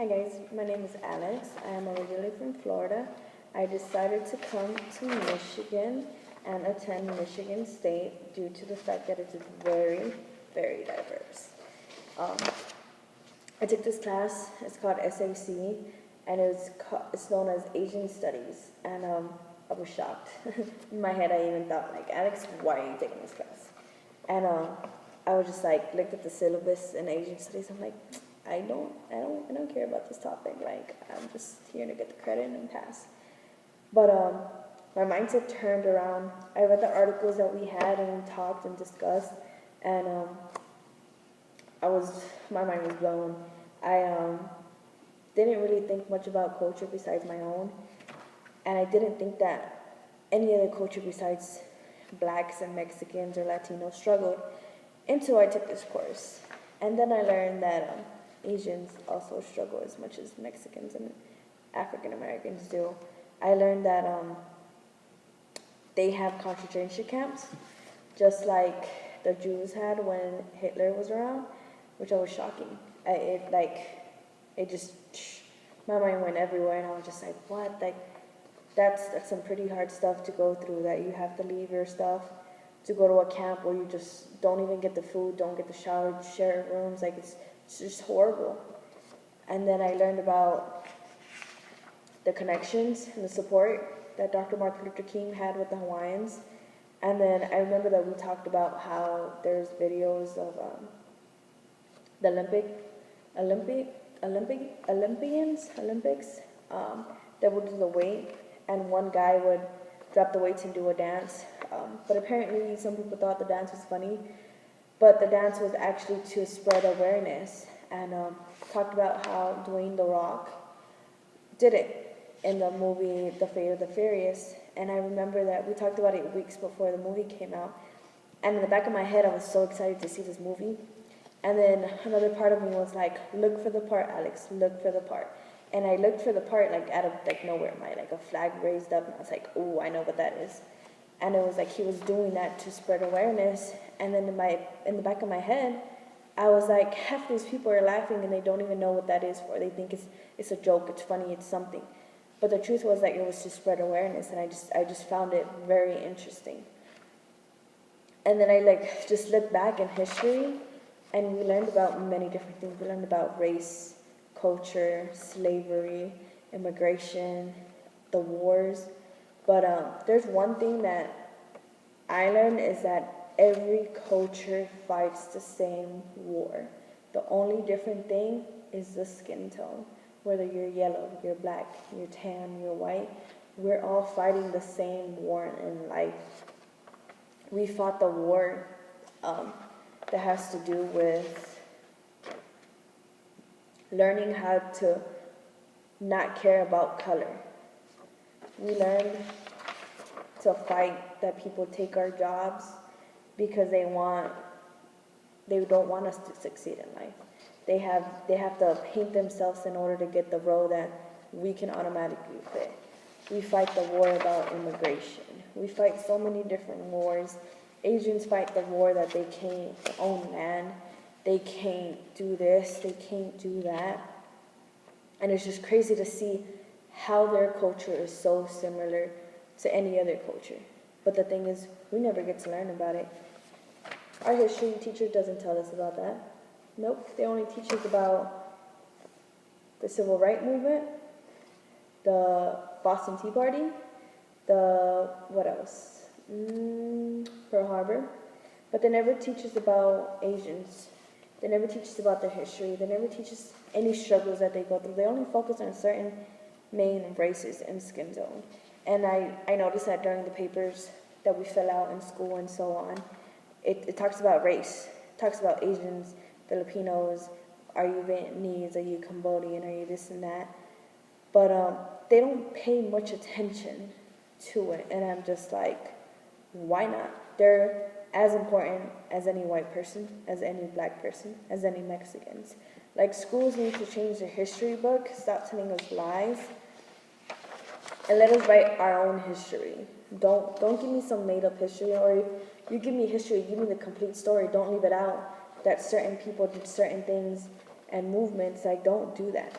Hi guys, my name is Alex. I am originally from Florida. I decided to come to Michigan and attend Michigan State due to the fact that it's very, very diverse. Um, I took this class, it's called SAC, and it's known as Asian Studies, and I was shocked. In my head I even thought, like, Alex, why are you taking this class? And I was just like, looked at the syllabus in Asian Studies, I'm like, I don't care about this topic. Like, I'm just here to get the credit and pass. But my mindset turned around. I read the articles that we had and we talked and discussed, and my mind was blown. I didn't really think much about culture besides my own, and I didn't think that any other culture besides blacks and Mexicans or Latinos struggled until I took this course. And then I learned that Asians also struggle as much as Mexicans and African Americans do. I learned that they have concentration camps, just like the Jews had when Hitler was around, which was shocking. My mind went everywhere, and I was just like, what? Like, that's some pretty hard stuff to go through, that you have to leave your stuff to go to a camp where you just don't even get the food, don't get the shower, share rooms, like it's just horrible. And then I learned about the connections and the support that Dr. Martin Luther King had with the Hawaiians. And then I remember that we talked about how there's videos of the Olympics that would do the weight, and one guy would drop the weights and do a dance. But apparently some people thought the dance was funny, but the dance was actually to spread awareness, and talked about how Dwayne The Rock did it in the movie The Fate of the Furious. And I remember that we talked about it weeks before the movie came out, and in the back of my head I was so excited to see this movie. And then another part of me was like, look for the part, Alex, look for the part. And I looked for the part, like, out of, like, nowhere. A flag raised up, and I was like, oh, I know what that is. And it was like he was doing that to spread awareness. And then in the back of my head, I was like, half these people are laughing and they don't even know what that is for. They think it's a joke, it's funny, it's something. But the truth was that it was to spread awareness, and I just found it very interesting. And then I just looked back in history, and we learned about many different things. We learned about race, culture, slavery, immigration, the wars. But there's one thing that I learned, is that every culture fights the same war. The only different thing is the skin tone. Whether you're yellow, you're black, you're tan, you're white, we're all fighting the same war in life. We fought the war that has to do with learning how to not care about color. We learned to fight that people take our jobs because they don't want us to succeed in life. They have to paint themselves in order to get the role that we can automatically fit. We fight the war about immigration. We fight so many different wars. Asians fight the war that they can't own land, they can't do this, they can't do that. And it's just crazy to see how their culture is so similar to any other culture. But the thing is, we never get to learn about it. Our history teacher doesn't tell us about that. Nope, they only teach us about the Civil Rights Movement, the Boston Tea Party, what else? Pearl Harbor. But they never teach us about Asians. They never teach us about their history. They never teach us any struggles that they go through. They only focus on certain main races and skin tone. And I noticed that during the papers that we fill out in school and so on, it talks about race. It talks about Asians, Filipinos, are you Vietnamese, are you Cambodian, are you this and that. But they don't pay much attention to it. And I'm just like, why not? They're as important as any white person, as any black person, as any Mexicans. Like, schools need to change their history book, stop telling us lies, and let us write our own history. Don't give me some made up history, or you give me history, give me the complete story. Don't leave it out that certain people did certain things and movements. Like, don't do that.